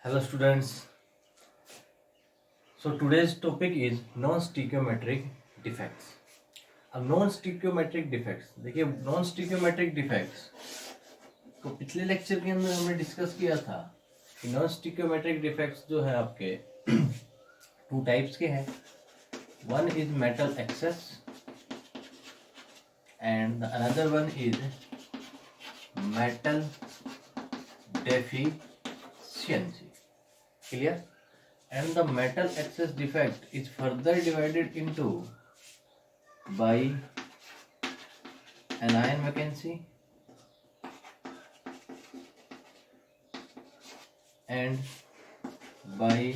Hello students. So today's topic is non-stoichiometric defects. अब non-stoichiometric defects देखिए non-stoichiometric defects को पिछले लेक्चर के अंदर हमने डिस्कस किया था कि non-stoichiometric defects जो है आपके टू टाइप्स के हैं. One is metal access and another one is metal deficiency. Clear? And the metal excess defect is further divided into by anion vacancy and by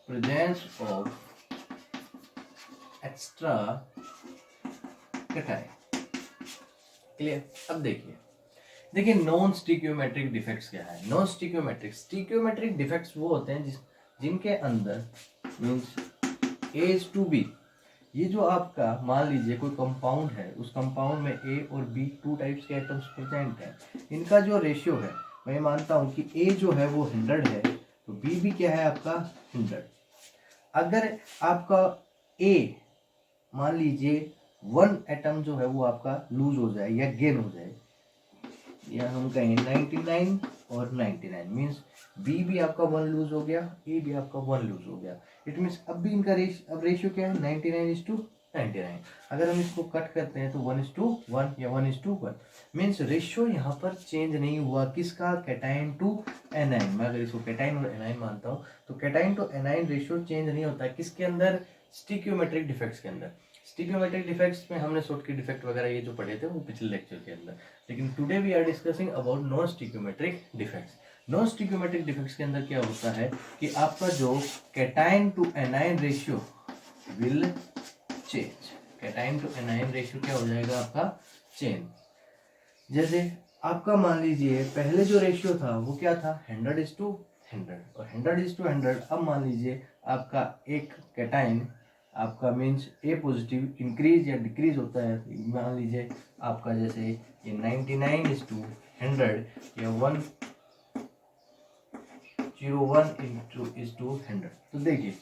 presence of extra cation. Clear? अब देखिए non stoichiometric defects क्या है. Non stoichiometric defects वो होते हैं जिनके अंदर means A is to B. ये जो आपका मान लीजिए कोई कंपाउंड है, उस कंपाउंड में ए और बी टू टाइप्स के एटम्स प्रेजेंट हैं. इनका जो रेशियो है, मैं मानता हूं कि ए जो है वो 100 है तो बी भी क्या है आपका 100. अगर आपका ए मान लीजिए 1 एटम जो है वो आपका लूज हो जाए या गेन हो जाए, या हम कहें 99 और 99 मीन्स बी भी आपका 1 लूज हो गया, ए भी आपका 1 लूज हो गया. इट मीन्स अब भी इनका अब रेशियो क्या है 99:99. अगर हम इसको कट करते हैं तो 1:1 या 1:1 मीन्स रेशियो यहाँ पर चेंज नहीं हुआ. किसका? Cation to anion. मैं अगर इसको कैटाइन और एनाइन मानता हूँ तो cation to anion ratio change नहीं होता. किसके अंदर? स्टिक्योमेट्रिक डिफेक्ट्स के अंदर. स्टिक्योमेट्रिक डिफेक्ट्स में हमने शॉर्टकट डिफेक्ट वगैरह ये जो पढ़े थे वो पिछले लेक्चर के अंदर. लेकिन today we are discussing about non stoichiometric defects. Non stoichiometric defects के अंदर क्या होता है कि आपका जो cation to anion ratio will change. Cation to anion ratio क्या हो जाएगा आपका? चेंज. जैसे आपका मान लीजिए पहले जो रेशियो था वो क्या था 100:100 और 100:100. अब मान लीजिए आपका एक कैटाइन आपका मीन्स ए पॉजिटिव इंक्रीज या डिक्रीज होता है. मान लीजिए आपका जैसे ये 99:100 या 101:100. तो देखिए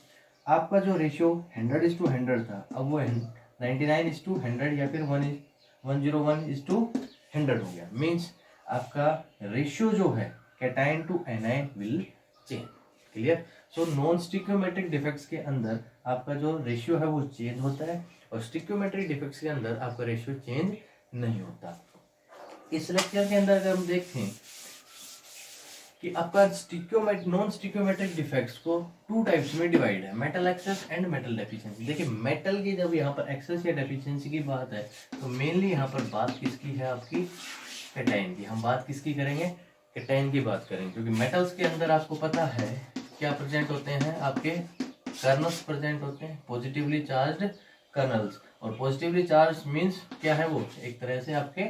आपका जो रेशियो 100:100 था अब वो 99:100 या फिर 101:100 हो गया. मीन्स आपका रेशियो जो है cation to anion will change. Clear? So non stoichiometric defects के अंदर आपका जो रेशियो है वो चेंज होता है और स्टिक्योमेट्रिक डिफेक्ट्स के अंदर आपका रेशियो चेंज नहीं होता. इस लेक्चर के अंदर अगर हम देखें कि आपका नॉन स्टिक्योमेट्रिक डिफेक्ट्स को टू टाइप्स में डिवाइड है, metal access and metal deficiency. देखिए मेटल की जब यहाँ पर एक्सेस या डेफिशिएंसी की बात है तो मेनली यहाँ पर बात किसकी है? आपकी कैटाइन की. हम बात किसकी करेंगे? कैटाइन की बात करेंगे. क्योंकि मेटल्स के अंदर आपको पता है क्या प्रेजेंट होते हैं? आपके कर्नल्स प्रेजेंट होते हैं, पॉजिटिवली चार्ज्ड कर्नल्स. और पॉजिटिवली चार्ज मीन्स क्या है? वो एक तरह से आपके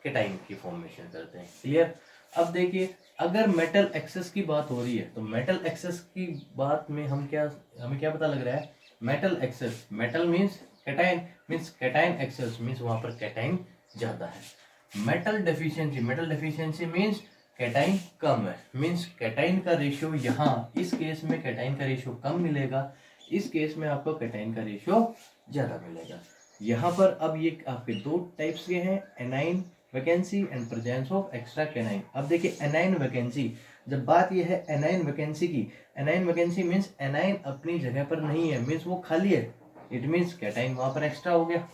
कैटाइन की फॉर्मेशन करते हैं. क्लियर? अब देखिए अगर मेटल एक्सेस की बात हो रही है तो मेटल एक्सेस की बात में हमें क्या पता लग रहा है? Metal excess, metal means cation excess means वहां पर कैटाइन ज्यादा है. मेटल डेफिशिएंसी मीन्स कैटाइन कम है. मीन्स कैटाइन का रेशियो यहाँ इस केस में कैटाइन का रेशियो कम मिलेगा, इस केस में आपको कैटाइन का रेशियो ज्यादा मिलेगा. यहाँ पर अब ये आपके दो टाइप्स के हैं, A9 vacancy and presence of extra canine. अब देखिए एनाइन वैकेंसी, जब बात ये है एनाइन वैकेंसी की, एनाइन वैकेंसी मीन्स एनाइन अपनी जगह पर नहीं है, मीन्स वो खाली है. इट मीन्स कैटाइन वहां पर एक्स्ट्रा हो गया.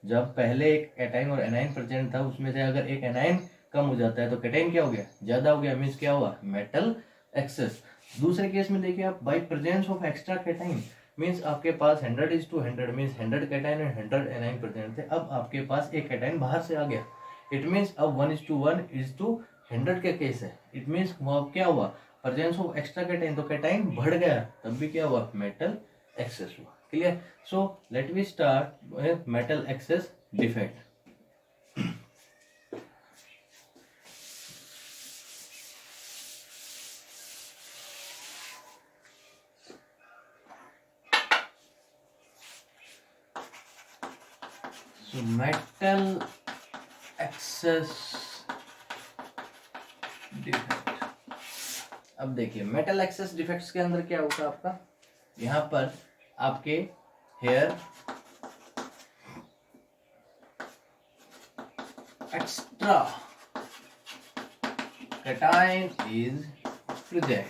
जब पहले एक कैटाइन और एनाइन प्रेजेंट था उसमें से अगर एक एनाइन कम हो जाता है तो कैटाइन क्या हो गया? ज्यादा हो गया. मीन्स क्या हुआ? Metal access. दूसरे केस में देखिए आप by presence of extra cation means आपके पास 100:100 मीन्स 100 कैटाइन और 100 एनाइन प्रेजेंट थे. अब आपके पास एक कैटाइन बाहर से आ गया. इट मीन्स अब 1:1 के केस है. इट मीन्स वहां क्या हुआ? प्रेजेंस ऑफ एक्स्ट्रा कैटाइन, तो कैटाइन बढ़ गया, तब भी क्या हुआ? मेटल एक्सेस हुआ. Clear? So let we start with metal excess defect. So metal excess defect. अब देखिए मेटल एक्सेस डिफेक्ट्स के अंदर क्या होगा आपका, यहाँ पर आपके here extra cation is present,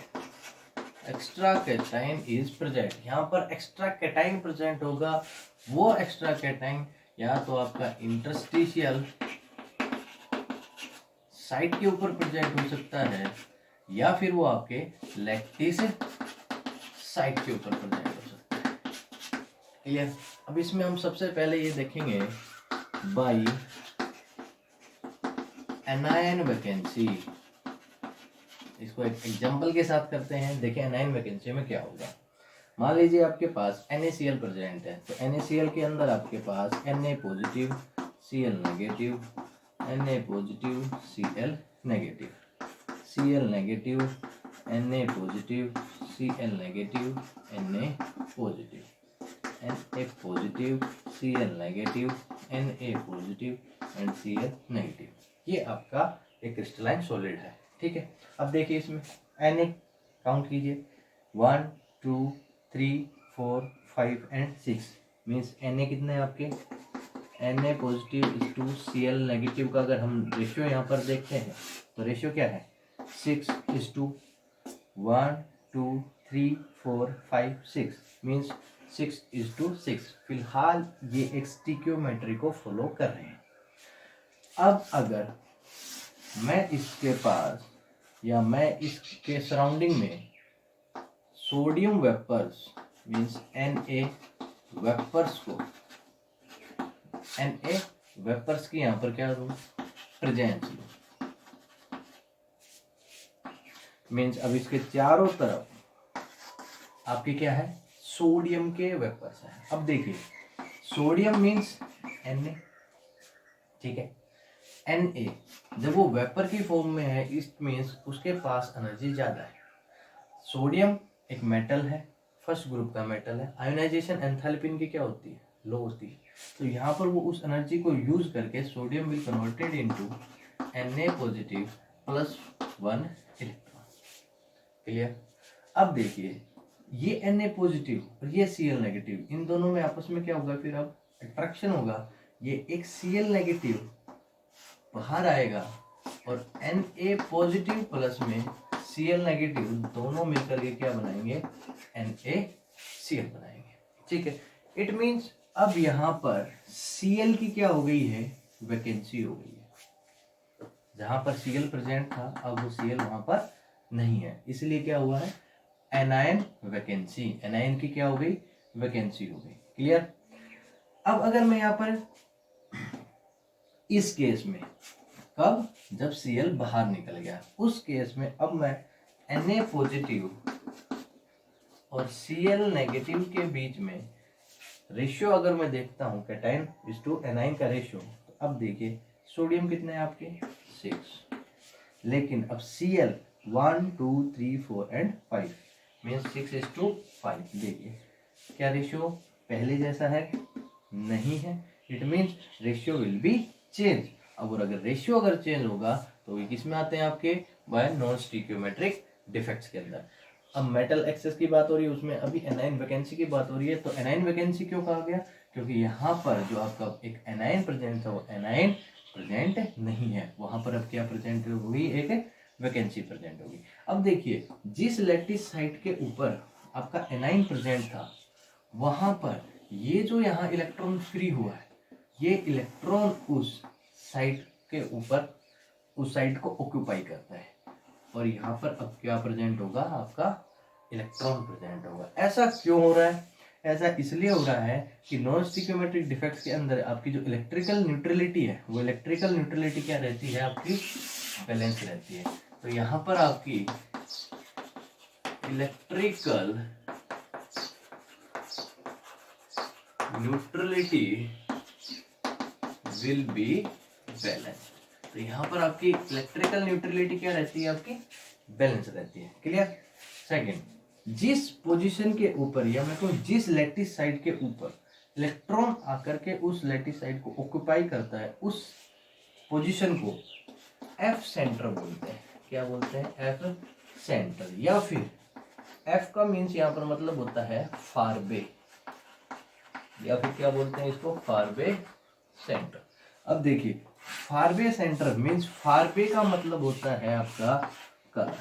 extra cation is present. यहाँ पर एक्स्ट्रा कैटायन प्रेजेंट होगा, वो एक्स्ट्रा कैटायन या तो आपका इंटरस्टिशियल साइड के ऊपर प्रेजेंट हो सकता है या फिर वो आपके लैक्टिस साइड के ऊपर प्रेजेंट हो सकता है। क्लियर। अब इसमें हम सबसे पहले ये देखेंगे बाई एनायन वैकेंसी, इसको एक एग्जांपल के साथ करते हैं। देखिए एनायन वैकेंसी में क्या होगा। मान लीजिए आपके पास NaCl प्रेजेंट है, तो NaCl के अंदर आपके पास Na positive Cl negative, Na positive Cl negative, Cl negative Na positive Cl negative Na positive, Na positive Cl negative Na positive and Cl negative. ये आपका एक क्रिस्टलाइन सॉलिड है। ठीक है। अब देखिए इसमें Na काउंट कीजिए 1 2 3 4 5 एंड 6 मीन्स Na कितने हैं आपके, Na positive is to Cl negative का अगर हम रेशियो यहाँ पर देखते हैं तो रेशियो क्या है 6 is to 1 2 3 4 5 6 means 6 is to 6। फिलहाल ये एक स्टिक्योमेट्री को फॉलो कर रहे हैं। अब अगर मैं इसके पास या मैं इसके सराउंडिंग में sodium vapours means Na vapours को, Na वेपर्स की यहाँ पर क्या दूं प्रेजेंस दूं, मीन्स अब इसके चारों तरफ आपके क्या है सोडियम के वेपर्स हैं। अब देखिए सोडियम मीन्स Na, ठीक है। Na जब वो वेपर की फॉर्म में है इट मीन्स उसके पास एनर्जी ज्यादा है। सोडियम एक मेटल है, फर्स्ट ग्रुप का मेटल है, आयोनाइजेशन एंथैल्पी इनकी क्या होती है लो होती है, तो यहाँ पर वो उस एनर्जी को यूज करके sodium will converted into Na positive plus 1 electron. Clear. अब देखिए ये Na पॉजिटिव और ये Cl नेगेटिव, इन दोनों में आपस में क्या होगा फिर अब अट्रैक्शन होगा। ये एक Cl नेगेटिव बाहर आएगा और Na पॉजिटिव प्लस में Cl नेगेटिव दोनों मिलकर के क्या बनाएंगे NaCl बनाएंगे। ठीक है। इट मीन्स अब यहाँ पर Cl की क्या हो गई है वैकेंसी हो गई है। जहां पर Cl प्रेजेंट था अब वो Cl वहां पर नहीं है, इसलिए क्या हुआ है एनायन वैकेंसी, एनायन की क्या हो गई वैकेंसी हो गई। क्लियर। अब अगर मैं यहाँ पर इस केस में कब जब Cl बाहर निकल गया उस केस में अब मैं Na पॉजिटिव और Cl नेगेटिव के बीच में रेशियो अगर मैं देखता हूं कैटायन इज टू एनायन का रेशियो, तो अब देखिए सोडियम कितने हैं आपके 6, लेकिन अब Cl 1 2 3 4 and 5 means 6 is to 5। देखिए क्या रेशियो पहले जैसा है नहीं है, it means ratio will be change. अब अगर रेशियो अगर चेंज होगा तो ये किस में आते हैं आपके बाय नॉन स्टिक्योमेट्रिक डिफेक्ट्स के अंदर। अब मेटल एक्सेस की बात हो रही है, उसमें अभी एनायन वैकेंसी की बात हो रही है। तो एनायन वैकेंसी क्यों कहा गया, क्योंकि यहाँ पर जो आपका एक एनायन प्रेजेंट था वो एनायन प्रेजेंट नहीं है, वहां पर अब क्या प्रेजेंट होगी एक वैकेंसी प्रेजेंट होगी। अब देखिए जिस लैटिस साइट के ऊपर आपका एनायन प्रेजेंट था वहां पर ये जो यहाँ इलेक्ट्रॉन फ्री हुआ है ये इलेक्ट्रॉन उस साइट के ऊपर उस साइट को ऑक्यूपाई करता है और यहाँ पर अब क्या प्रेजेंट होगा आपका इलेक्ट्रॉन प्रेजेंट होगा। ऐसा क्यों हो रहा है, ऐसा इसलिए हो रहा है कि नॉन स्टिक्योमेट्रिक डिफेक्ट्स के अंदर आपकी जो इलेक्ट्रिकल न्यूट्रलिटी है वो इलेक्ट्रिकल न्यूट्रलिटी क्या रहती है आपकी बैलेंस रहती है। तो यहाँ पर आपकी electrical neutrality will be balance. तो यहाँ पर आपकी इलेक्ट्रिकल न्यूट्रलिटी क्या रहती है आपकी बैलेंस रहती है। क्लियर। सेकंड, जिस पोजीशन के ऊपर या मैं कहूँ जिस लैटिस साइड के ऊपर इलेक्ट्रॉन आकर के उस लैटिस साइड को ऑक्यूपाई करता है उस पोजीशन को एफ सेंटर बोलते हैं। क्या बोलते हैं एफ सेंटर, या फिर एफ का मीन्स यहाँ पर मतलब होता है फार वे, या फिर क्या बोलते हैं इसको, फार वे सेंटर। अब देखिए फार वे सेंटर मीन्स फार वे का मतलब होता है आपका कलर।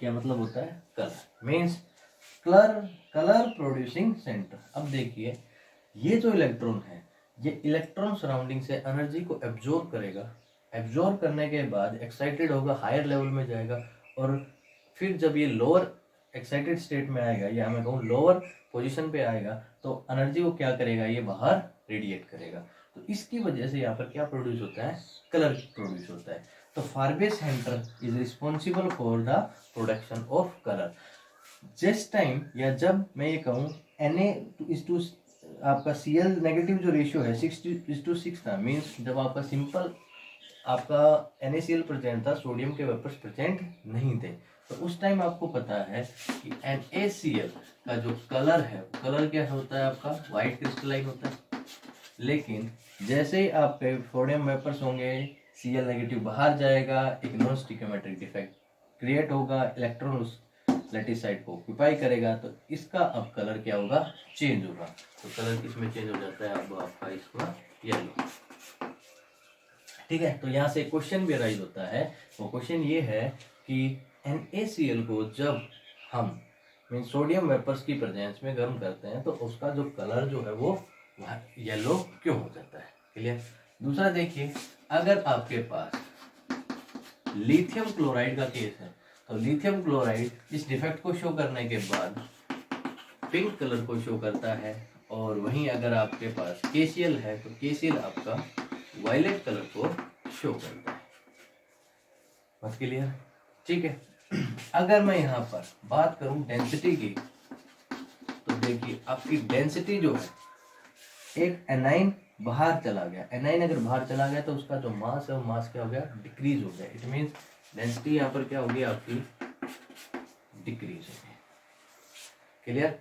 क्या मतलब होता है, colour means colour producing centre. अब देखिए ये जो इलेक्ट्रॉन है, ये इलेक्ट्रॉन सराउंडिंग से एनर्जी को एब्जॉर्ब करेगा, एब्जॉर्ब करने के बाद एक्साइटेड होगा, हायर लेवल में जाएगा, और फिर जब ये लोअर एक्साइटेड स्टेट में आएगा, या मैं कहूँ लोअर पोजीशन पे आएगा, तो एनर्जी को क्या करेगा, ये बाहर रेडिएट करेगा। तो इसकी वजह से यहाँ पर क्या प्रोड्यूस होता है, कलर प्रोड्यूस होता है। तो फार वे centre is responsible for the production of colour. जिस टाइम या जब मैं ये कहूँ Na आपका Cl नेगेटिव जो रेशियो है 6:6 था, मीन्स जब आपका सिंपल आपका NaCl प्रेजेंट था, सोडियम के वेपर्स प्रेजेंट नहीं थे, तो उस टाइम आपको पता है कि NaCl का जो कलर है, कलर क्या होता है आपका, वाइट क्रिस्टलाइन होता है। लेकिन जैसे ही आपके सोडियम वेपर्स होंगे, Cl नेगेटिव बाहर जाएगा, एक नॉन स्टिकियोमेट्रिक डिफेक्ट क्रिएट होगा, इलेक्ट्रॉन उस लैटिस साइड को ऑक्यूपाई करेगा, तो इसका अब कलर क्या होगा, चेंज होगा। तो कलर किसमें चेंज हो जाता है, अब आपका इसका येलो। ठीक है, तो यहाँ से क्वेश्चन भी अराइज होता है। वो क्वेश्चन ये है कि NaCl को जब हम मीन सोडियम वेपर्स की प्रेजेंस में गर्म करते हैं, तो उसका जो कलर जो है वो येलो क्यों हो जाता है। क्लियर। दूसरा देखिए, अगर आपके पास लिथियम क्लोराइड का केस है, तो लिथियम क्लोराइड इस डिफेक्ट को शो करने के बाद पिंक कलर को शो करता है, और वहीं अगर आपके पास KCl है, तो KCl आपका वायलेट कलर को शो करता है। बात क्लियर। ठीक है। अगर मैं यहाँ पर बात करूं डेंसिटी की, तो देखिए आपकी डेंसिटी जो है, एक एनाइन बाहर चला गया, एनाइन अगर बाहर चला गया तो उसका जो मास है वो मास क्या हो गया, डिक्रीज हो गया। इट मीन्स डेंसिटी यहाँ पर क्या होगी आपकी, डिक्रीज हो गई। क्लियर।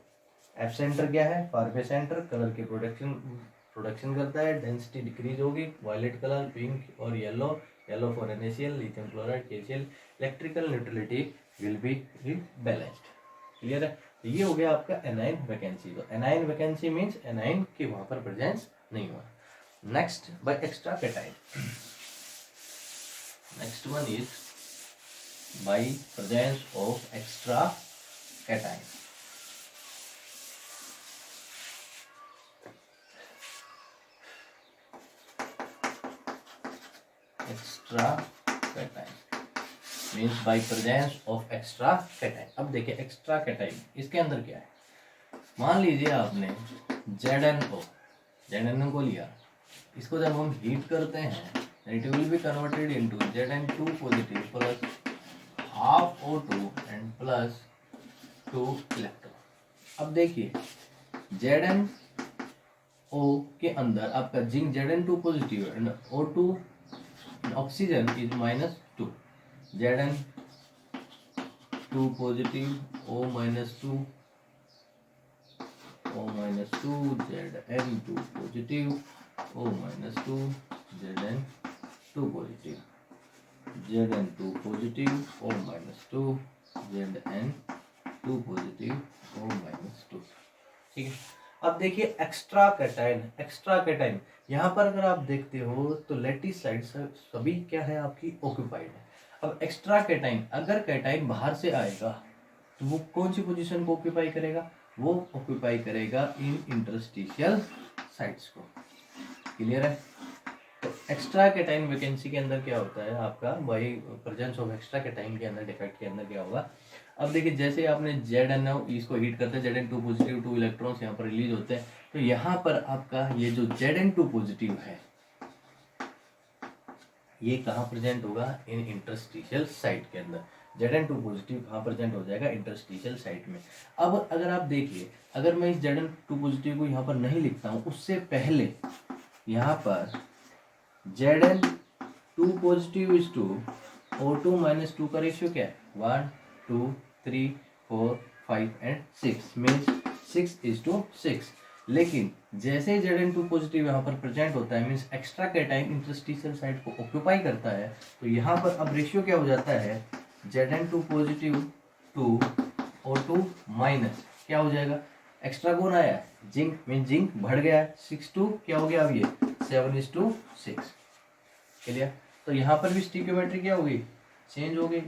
एफ सेंटर क्या है, फार वे सेंटर, कलर के प्रोडक्शन करता है, डेंसिटी डिक्रीज होगी, वायलेट कलर, पिंक और yellow, yellow for NaCl, lithium chloride, KCl, electrical neutrality will be balanced. Clear है। तो ये हो गया आपका एनाइन वैकेंसी। तो एनाइन वैकेंसी मीन्स एनाइन के वहां पर प्रेजेंस नहीं हुआ। Next by extra cation, next one is by presence of extra cation. Extra cation means by presence of extra cation. अब देखिए एक्स्ट्रा कैटाइन इसके अंदर क्या है, मान लीजिए आपने ZnO को लिया, इसको जब हम हीट करते हैं, it will be converted into Zn2 positive plus half O2 and plus 2 electron. अब देखिए ZnO के अंदर आपका zinc Zn2 positive and O2 oxygen is -2, Zn2 positive, O -2, O -2, Zn2 positive, O -2, Zn2 positive, Zn2 positive, O -2, Zn2 positive, O -2। ठीक है। अब देखिए extra cation यहाँ पर अगर आप देखते हो तो लैटिस साइड सभी क्या है आपकी ऑक्यूपाइड है। अब एक्स्ट्रा कैटाइन, अगर कैटाइन बाहर से आएगा तो वो कौन सी पोजीशन को ऑक्यूपाई करेगा, वो ऑक्यूपाई करेगा इन इंटरस्टिशियल साइट्स को। क्लियर है। तो एक्स्ट्रा कैटाइन वैकेंसी के अंदर क्या होता है आपका, by presence of extra cation के अंदर डिफेक्ट के अंदर क्या होगा। अब देखिए जैसे आपने ZnO इसको हीट करते हैं, Zn2 पॉजिटिव, 2 इलेक्ट्रॉन्स यहाँ पर रिलीज होते हैं, तो यहाँ पर आपका ये जो Zn2 पॉजिटिव है ये कहाँ प्रेजेंट होगा, इन इंटरस्टिशियल साइट के अंदर। Zn2 पॉजिटिव कहाँ प्रेजेंट हो जाएगा, इंटरस्टिशियल साइट में। अब अगर आप देखिए, अगर मैं इस Zn2 पॉजिटिव को यहाँ पर नहीं लिखता हूँ, उससे पहले यहाँ पर Zn2 positive is to O2 -2 का रेशियो क्या है, 1 2 3 4 5 एंड 6 मीन्स 6:6। लेकिन जैसे ही Zn2 पॉजिटिव यहाँ पर प्रेजेंट होता है, means extra cation interstitial site को ऑक्यूपाई करता है, तो यहाँ पर अब रेशियो क्या हो जाता है, Zn2 positive to O2 minus क्या हो जाएगा, एक्स्ट्रा कौन आया है, जिंक, मीन जिंक बढ़ गया है, 6:2 क्या हो गया, अब ये 7:6, क्लियर। तो यहाँ पर भी स्टिक्योमेट्री क्या होगी, चेंज हो गई।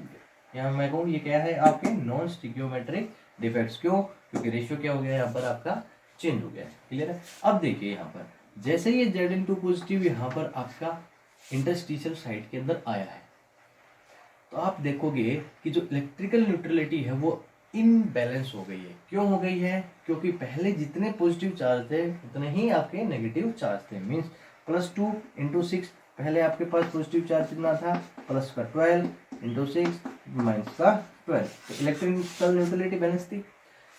यहाँ मैं कहूँ ये क्या है, आपके नॉन स्टिक्योमेट्रिक डिफेक्ट्स, क्यों, क्योंकि रेशियो क्या हो गया यहाँ पर आपका चेंज हो गया है, क्लियर है। अब देखिए यहाँ पर जैसे ये Zn2 पॉजिटिव यहाँ पर आपका इंटरस्टिशियल साइट के अंदर आया है, तो आप देखोगे कि जो इलेक्ट्रिकल न्यूट्रलिटी है वो इनबैलेंस हो गई है। क्यों हो गई है, क्योंकि पहले जितने पॉजिटिव चार्ज थे उतने ही आपके नेगेटिव चार्ज थे, मीन्स +2 × 6, पहले आपके पास पॉजिटिव चार्ज कितना था, प्लस का 12 × 6 माइनस का 12, तो इलेक्ट्रिकल न्यूट्रलिटी बैलेंस थी।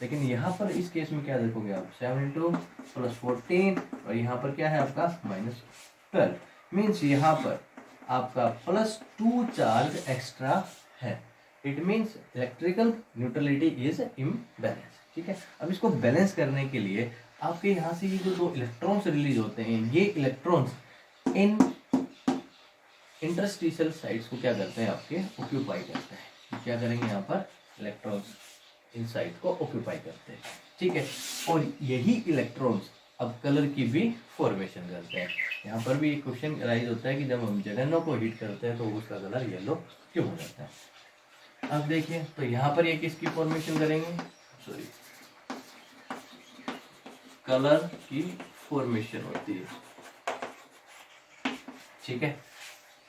लेकिन यहाँ पर इस केस में क्या देखोगे आप, 7 × +14 और यहाँ पर क्या है आपका -12, मीन्स यहाँ पर आपका +2 चार्ज एक्स्ट्रा है। It means electrical neutrality is imbalance, ठीक है। अब इसको बैलेंस करने के लिए आपके यहाँ से ये जो दो इलेक्ट्रॉन्स रिलीज होते हैं, ये इलेक्ट्रॉन्स इन इंटरस्टिशियल साइट्स को क्या करते हैं, आपके ऑक्यूपाई करते हैं। क्या करेंगे यहाँ पर, इलेक्ट्रॉन्स इन साइट को ऑक्यूपाई करते हैं, ठीक है। और यही इलेक्ट्रॉन्स अब कलर की भी फॉर्मेशन करते हैं। यहाँ पर भी एक क्वेश्चन राइज होता है कि जब हम Zn0 को हीट करते हैं तो उसका कलर येलो क्यों हो जाता है। अब देखिए तो यहाँ पर ये किसकी फॉर्मेशन करेंगे, सॉरी, कलर की फॉर्मेशन होती है, ठीक है।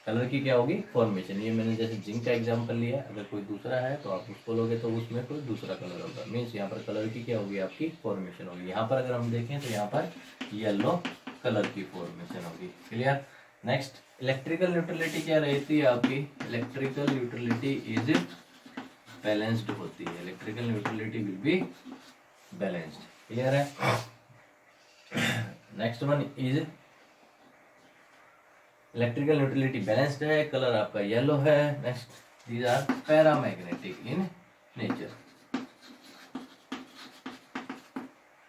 कलर की क्या होगी, फॉर्मेशन। ये मैंने जैसे जिंक का एग्जांपल लिया है, अगर कोई दूसरा है तो आप उसको लोगे तो उसमें कोई दूसरा कलर होगा, मीन्स यहाँ पर कलर की क्या होगी, आपकी फॉर्मेशन होगी। यहाँ पर अगर हम देखें तो यहाँ पर येलो कलर की फॉर्मेशन होगी, क्लियर। नेक्स्ट, इलेक्ट्रिकल न्यूट्रलिटी क्या रहती है आपकी, इलेक्ट्रिकल न्यूट्रलिटी इज बैलेंस्ड होती है, electrical neutrality will be balanced, clear है। Next one is electrical neutrality balanced है, कलर आपका येलो है। Next, these are paramagnetic in nature,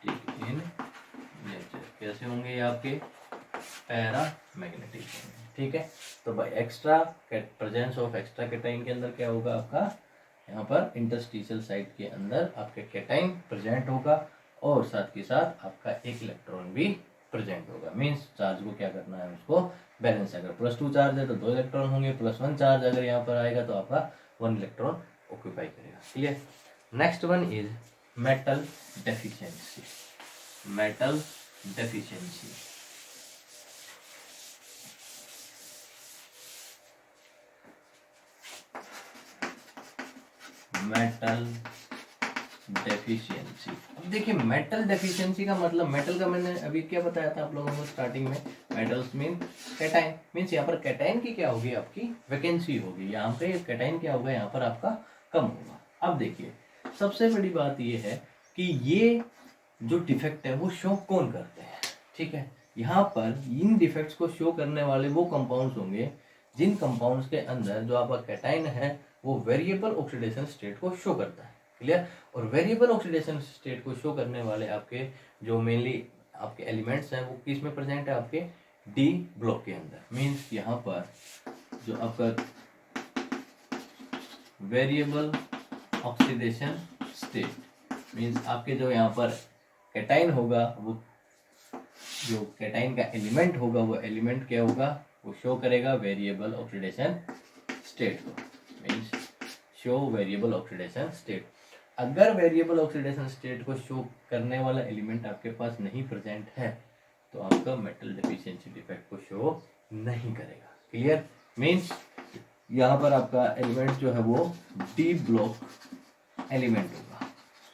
in nature कैसे होंगे ये आपके, पैरामैग्नेटिक, ठीक है। तो भाई extra presence of extra cation के अंदर क्या होगा आपका, यहाँ पर इंटरस्टिशियल साइट के अंदर आपके कैटाइन प्रेजेंट होगा और साथ के साथ आपका एक इलेक्ट्रॉन भी प्रेजेंट होगा, मीन्स चार्ज को क्या करना है, उसको बैलेंस। अगर +2 चार्ज है तो 2 इलेक्ट्रॉन होंगे, +1 चार्ज अगर यहाँ पर आएगा तो आपका 1 इलेक्ट्रॉन ऑक्यूपाई करेगा, ठीक है। Next one is metal deficiency, metal deficiency. Metal deficiency, अब देखिए मेटल डेफिशिएंसी का मतलब, मेटल का मैंने अभी क्या बताया था आप लोगों को स्टार्टिंग में, मेटल्स मीन कैटाइन, मीन्स यहाँ पर कैटाइन की क्या होगी, आपकी वैकेंसी होगी, यहाँ पे कैटाइन क्या होगा, यहाँ पर आपका कम होगा। अब देखिए सबसे बड़ी बात ये है कि ये जो डिफेक्ट है वो शो कौन करते हैं, ठीक है। यहाँ पर इन डिफेक्ट्स को शो करने वाले वो कंपाउंड्स होंगे जिन कंपाउंड्स के अंदर जो आपका कैटाइन है वो वेरिएबल ऑक्सीडेशन स्टेट को शो करता है, क्लियर। और वेरिएबल ऑक्सीडेशन स्टेट को शो करने वाले आपके जो मेनली आपके एलिमेंट्स हैं वो किस में प्रेजेंट है, आपके डी ब्लॉक के अंदर, मीन्स यहाँ पर जो आपका वेरिएबल ऑक्सीडेशन स्टेट, मीन्स आपके जो यहाँ पर कैटाइन होगा, वो जो कैटाइन का एलिमेंट होगा वो एलिमेंट क्या होगा, वो शो करेगा वेरिएबल ऑक्सीडेशन स्टेट को, means show variable oxidation state. अगर वेरिएबल ऑक्सीडेशन स्टेट को शो करने वाला एलिमेंट आपके पास नहीं प्रेजेंट है तो आपका मेटल डेफिशिएंसी डिफेक्ट को शो नहीं करेगा, क्लियर। मीन्स यहाँ पर आपका एलिमेंट जो है वो डी ब्लॉक एलिमेंट होगा,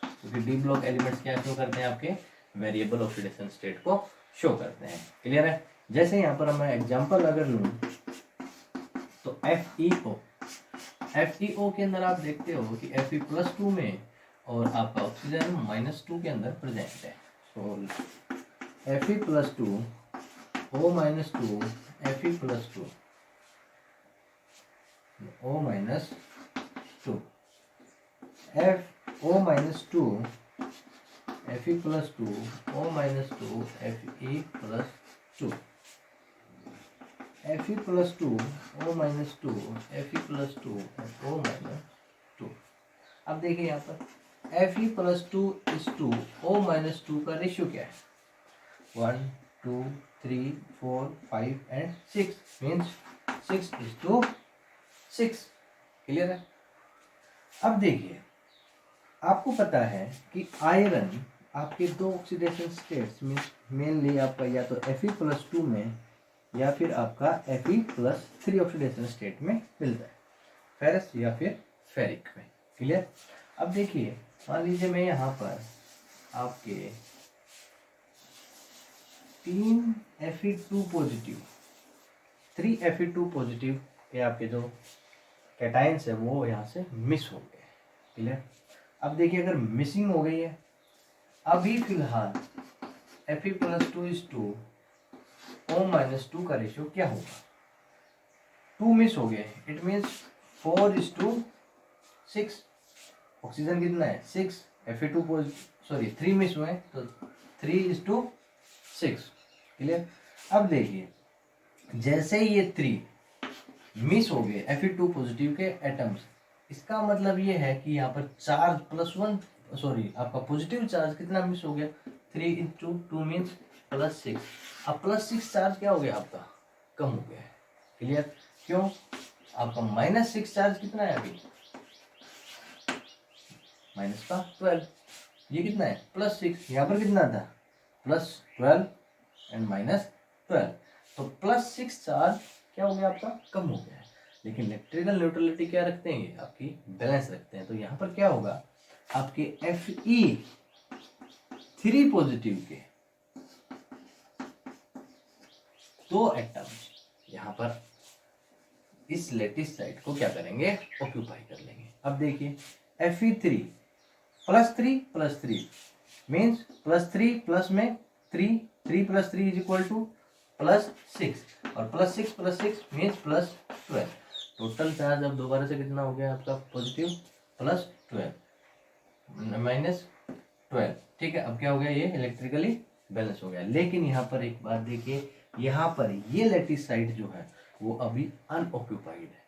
क्योंकि डी ब्लॉक एलिमेंट्स क्या शो करते हैं, आपके वेरिएबल ऑक्सीडेशन स्टेट को शो करते हैं, क्लियर है। जैसे यहाँ पर मैं एग्जांपल अगर लूँ तो FeO के अंदर आप देखते हो कि Fe+2 में और आपका ऑक्सीजन -2 के अंदर प्रेजेंट है। सो Fe+2 O-2 Fe+2 O-2 FO-2 Fe+2 O-2 Fe+2 Fe+2 O-2 Fe+2 O-2। अब देखिए यहाँ पर Fe+2 O-2 का रेशियो क्या है? 1 2 3 4 5 एंड 6 मीन्स 6:6। क्लियर है? अब देखिए, आपको पता है कि आयरन आपके दो ऑक्सीडेशन स्टेट्स में मेनली आपका या तो Fe+2 में या फिर आपका Fe+3 ऑक्सीडेशन स्टेट में मिलता है, फेरस या फिर फेरिक में। क्लियर? अब देखिए, मान लीजिए मैं यहाँ पर आपके 3 Fe2 पॉजिटिव 3 Fe2 पॉजिटिव के आपके जो कैटाइंस है वो यहाँ से मिस हो गए। क्लियर? अब देखिए, अगर मिसिंग हो गई है, अभी फिलहाल Fe+2 O-2 का रेशियो क्या होगा? 2 मिस हो गए, इट मीन्स 4:6। ऑक्सीजन कितना है? 6। Fe2 3 मिस हुए तो 3:6। क्लियर? अब देखिए, जैसे ही ये 3 मिस हो गए Fe2 पॉजिटिव के एटम्स, इसका मतलब ये है कि यहाँ पर चार्ज आपका पॉजिटिव चार्ज कितना मिस हो गया? 3:2 मीन्स +6। अब +6 चार्ज क्या हो गया आपका? कम हो गया है। क्लियर? क्यों? आपका -6 चार्ज कितना है अभी? -12। ये कितना है? +6। यहाँ पर कितना था? +12 एंड -12। तो +6 चार्ज क्या हो गया आपका? कम हो गया है। लेकिन इलेक्ट्रिकल न्यूट्रलिटी क्या रखते हैं? आपकी बैलेंस रखते हैं। तो यहाँ पर क्या होगा? आपके Fe3 पॉजिटिव के 2 एटम्स यहाँ पर इस लेटिस साइड को क्या करेंगे? ऑक्यूपाई कर लेंगे। अब देखिए, Fe3 +3 मीन्स +3 प्लस में 3 + 3 = +6 और +6 मीन्स +12। टोटल चार्ज अब दोबारा से कितना हो गया आपका? पॉजिटिव +12 -12। ठीक है, अब क्या हो गया? ये इलेक्ट्रिकली बैलेंस हो गया। लेकिन यहाँ पर एक बात देखिए, यहाँ पर ये लेटिस साइड जो है वो अभी अनऑक्यूपाइड है।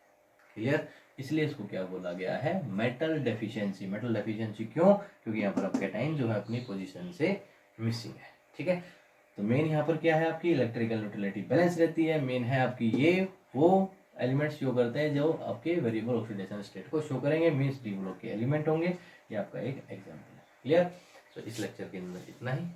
क्लियर? इसलिए इसको क्या बोला गया है? Metal deficiency. मेटल डेफिशिएंसी क्यों? क्योंकि यहाँ पर आपका कैटाइन जो है अपनी पोजीशन से मिसिंग है। ठीक है, तो मेन यहाँ पर क्या है? आपकी इलेक्ट्रिकल न्यूट्रलिटी बैलेंस रहती है। मेन है आपकी ये वो एलिमेंट्स शो करते हैं जो आपके वेरिएबल ऑक्सीडेशन स्टेट को शो करेंगे, मीन्स डी ब्लॉक के एलिमेंट होंगे। ये आपका एक एग्जाम्पल है। क्लियर? तो इस लेक्चर के अंदर इतना ही।